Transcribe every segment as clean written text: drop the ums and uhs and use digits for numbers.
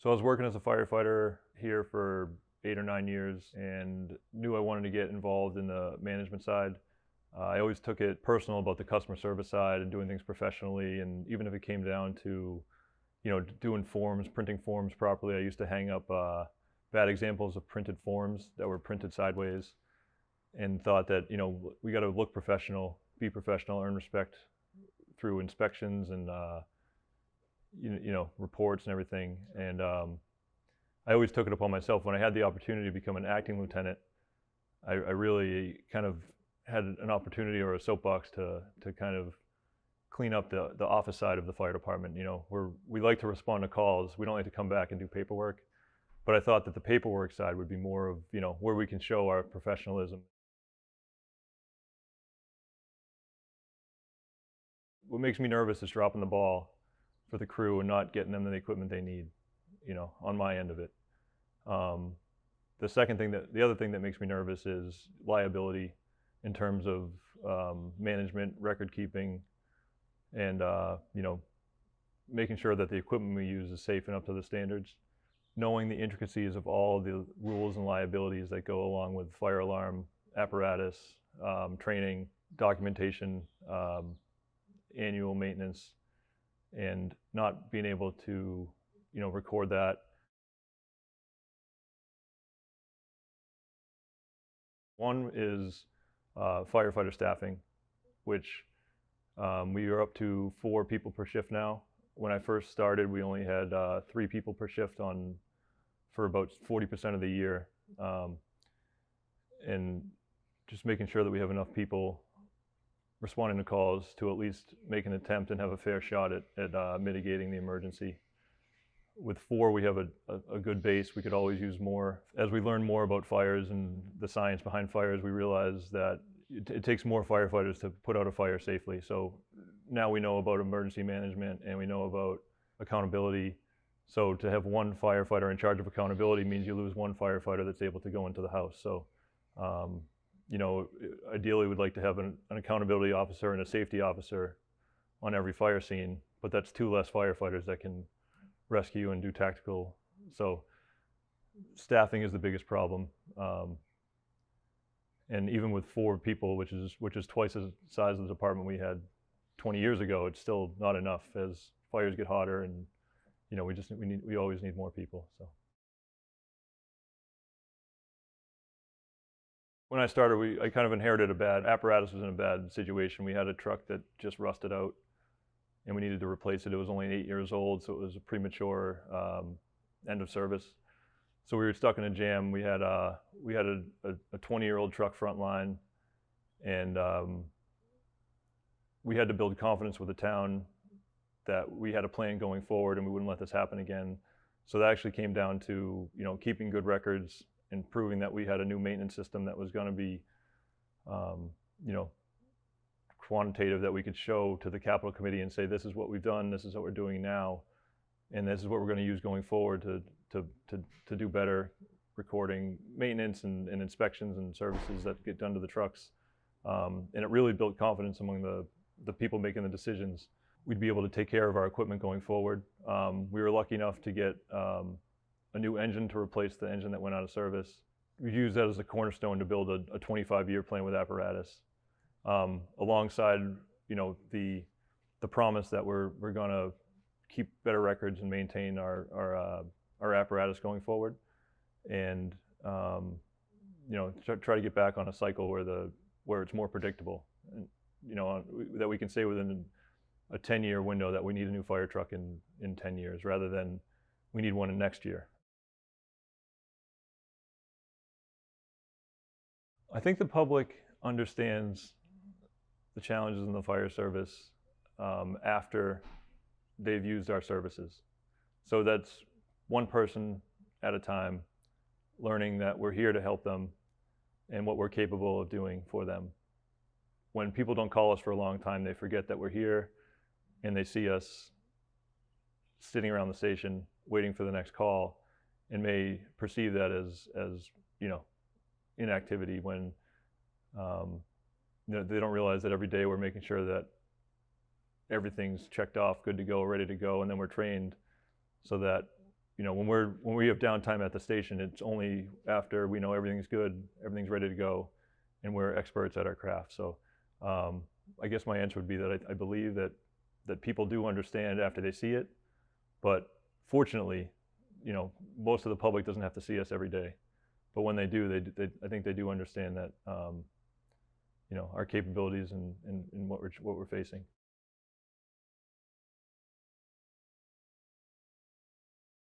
So I was working as a firefighter here for 8 or 9 years and knew I wanted to get involved in the management side. I always took it personal about the customer service side and doing things professionally. And even if it came down to, doing forms, printing forms properly, I used to hang up bad examples of printed forms that were printed sideways and thought that, we got to look professional, be professional, earn respect through inspections and, reports and everything. And I always took it upon myself. When I had the opportunity to become an acting lieutenant, I really kind of had an opportunity or a soapbox to kind of clean up the office side of the fire department. We like to respond to calls. We don't like to come back and do paperwork. But I thought that the paperwork side would be more of, where we can show our professionalism. What makes me nervous is dropping the ball for the crew and not getting them the equipment they need, on my end of it. The other thing that makes me nervous is liability in terms of management, record keeping, and making sure that the equipment we use is safe and up to the standards. Knowing the intricacies of all the rules and liabilities that go along with fire alarm apparatus, training, documentation, annual maintenance, and not being able to, record that. One is firefighter staffing, which we are up to 4 people per shift now. When I first started, we only had 3 people per shift for about 40% of the year. And just making sure that we have enough people responding to calls to at least make an attempt and have a fair shot at mitigating the emergency. With 4, we have a good base. We could always use more. As we learn more about fires and the science behind fires, we realize that it takes more firefighters to put out a fire safely. So now we know about emergency management and we know about accountability. So to have one firefighter in charge of accountability means you lose one firefighter that's able to go into the house. So, ideally we'd like to have an accountability officer and a safety officer on every fire scene, but that's 2 less firefighters that can rescue and do tactical. So staffing is the biggest problem. And even with 4 people, which is twice the size of the department we had 20 years ago, it's still not enough. As fires get hotter, and we always need more people. So when I started, I kind of inherited a bad apparatus. Was in a bad situation. We had a truck that just rusted out, and we needed to replace it. It was only 8 years old, so it was a premature end of service. So we were stuck in a jam. We had a 20-year-old truck front line, and we had to build confidence with the town that we had a plan going forward and we wouldn't let this happen again. So that actually came down to keeping good records and proving that we had a new maintenance system that was going to be quantitative, that we could show to the capital committee and say, this is what we've done, this is what we're doing now, and this is what we're going to use going forward to do better recording maintenance and inspections and services that get done to the trucks. And it really built confidence among the people making the decisions. We'd be able to take care of our equipment going forward. We were lucky enough to get a new engine to replace the engine that went out of service. We used that as a cornerstone to build a 25-year plan with apparatus, alongside the promise that we're going to keep better records and maintain our apparatus going forward, and try to get back on a cycle where it's more predictable, and that we can say within a 10-year window that we need a new fire truck in 10 years rather than we need one in next year. I think the public understands the challenges in the fire service after they've used our services. So that's one person at a time, learning that we're here to help them and what we're capable of doing for them. When people don't call us for a long time, they forget that we're here, and they see us sitting around the station waiting for the next call and may perceive that as inactivity, when they don't realize that every day we're making sure that everything's checked off, good to go, ready to go, and then we're trained so that when we have downtime at the station, it's only after we know everything's good, everything's ready to go, and we're experts at our craft. So I guess my answer would be that I believe that people do understand after they see it, but fortunately, most of the public doesn't have to see us every day. But when they do, I think they do understand that our capabilities and what we're facing.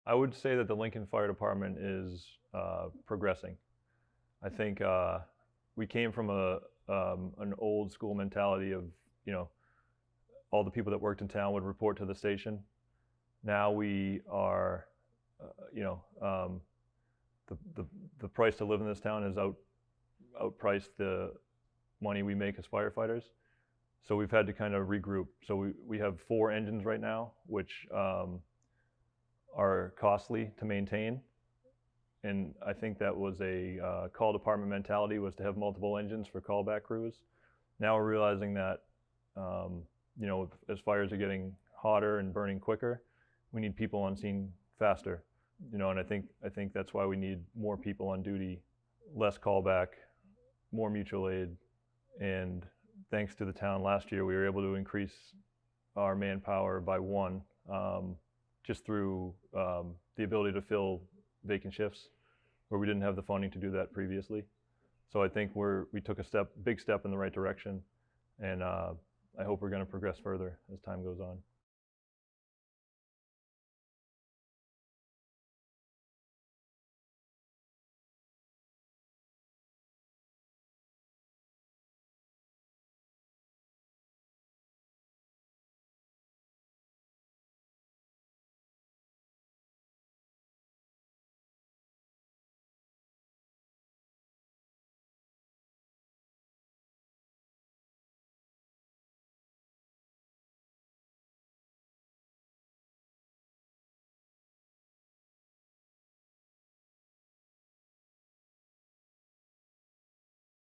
I would say that the Lincoln Fire Department is progressing. I think we came from an old school mentality of all the people that worked in town would report to the station. Now we are, the price to live in this town has outpriced the money we make as firefighters. So we've had to kind of regroup. So we have 4 engines right now, which are costly to maintain. And I think that was a call department mentality, was to have multiple engines for callback crews. Now we're realizing that, as fires are getting hotter and burning quicker, we need people on scene faster. And I think that's why we need more people on duty, less callback, more mutual aid. And thanks to the town last year, we were able to increase our manpower by 1, just through the ability to fill vacant shifts where we didn't have the funding to do that previously. So I think we took a big step in the right direction, and I hope we're going to progress further as time goes on.